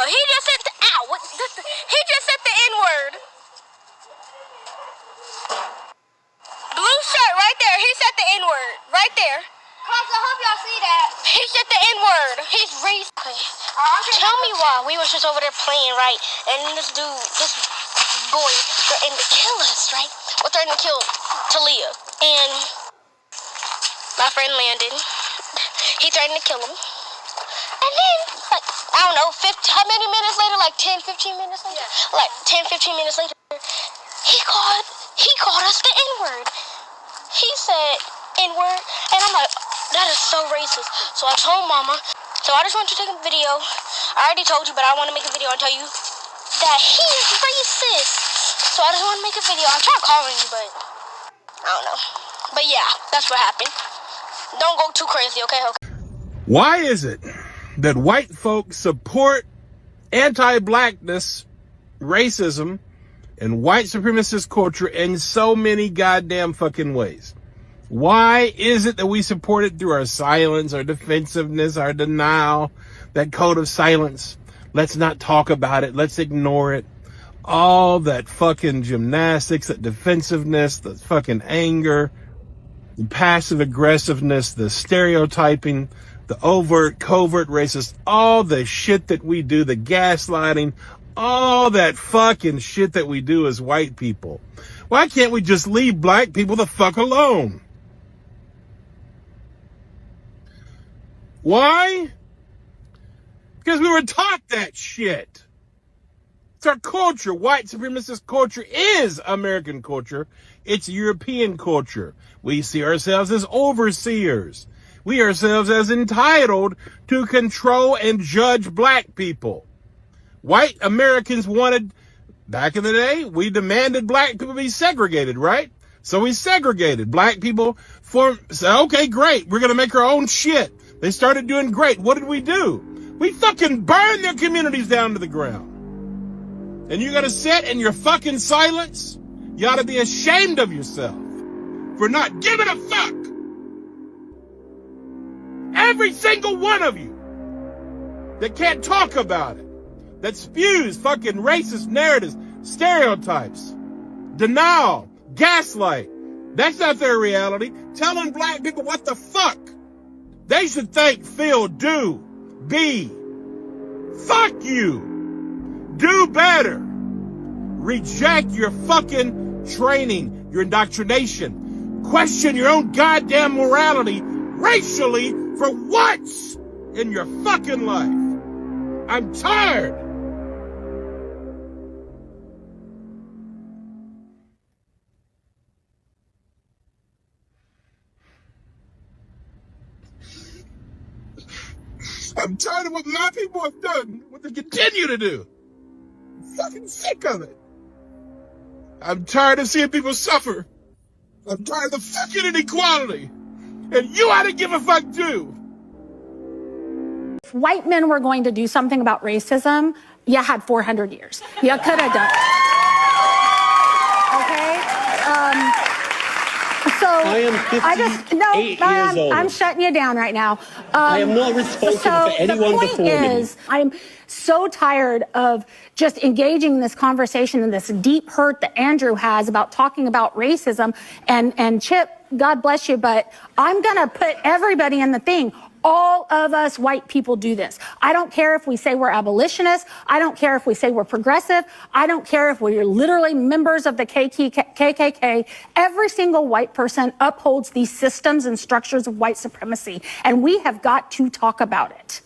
He just said the he just said the N-word. Blue shirt right there. He said the N-word right there. Cops, I hope y'all see that. He said the N-word. He's racist. Okay. Tell me why. We was just over there playing, right? And this boy threatened to kill us, right? Or threatened to kill Talia. And my friend Landon, he threatened to kill him. And then, like, I don't know, how many minutes later? Like 10, 15 minutes later? Yeah. Like 10, 15 minutes later, he called us the N-word. He said N-word. And I'm like, that is so racist. So I told Mama, so I just want you to take a video. I already told you, but I want to make a video and tell you that he is racist. So I just want to make a video. I tried calling you, but I don't know. But yeah, that's what happened. Don't go too crazy, okay? Why is it that white folks support anti-blackness, racism, and white supremacist culture in so many goddamn fucking ways? Why is it that we support it through our silence, our defensiveness, our denial, that code of silence? Let's not talk about it. Let's ignore it. All that fucking gymnastics, that defensiveness, the fucking anger, the passive aggressiveness, the stereotyping, the overt, covert racist, all the shit that we do, the gaslighting, all that fucking shit that we do as white people. Why can't we just leave black people the fuck alone? Why? Because we were taught that shit. It's our culture. White supremacist culture is American culture. It's European culture. We see ourselves as overseers. We ourselves as entitled to control and judge black people. White Americans wanted, back in the day, we demanded black people be segregated, right? So we segregated black people said, okay, great. We're going to make our own shit. They started doing great. What did we do? We fucking burned their communities down to the ground. And you're going to sit in your fucking silence? You ought to be ashamed of yourself for not giving a fuck. Every single one of you that can't talk about it, that spews fucking racist narratives, stereotypes, denial, gaslight. That's not their reality. Telling black people what the fuck they should think, feel, do, be. Fuck you. Do better. Reject your fucking training, your indoctrination. Question your own goddamn morality racially for once in your fucking life. I'm tired. I'm tired of what my people have done, what they continue to do. I'm fucking sick of it. I'm tired of seeing people suffer. I'm tired of the fucking inequality. And you ought to give a fuck too. If white men were going to do something about racism, you had 400 years. You could have done it. Okay? So I am 58 years old. I'm shutting you down right now. I am not responsible for anyone before me. I'm so tired of just engaging in this conversation and this deep hurt that Andrew has about talking about racism. And Chip, God bless you, but I'm going to put everybody in the thing. All of us white people do this. I don't care if we say we're abolitionists. I don't care if we say we're progressive. I don't care if we're literally members of the KKK. Every single white person upholds these systems and structures of white supremacy, and we have got to talk about it.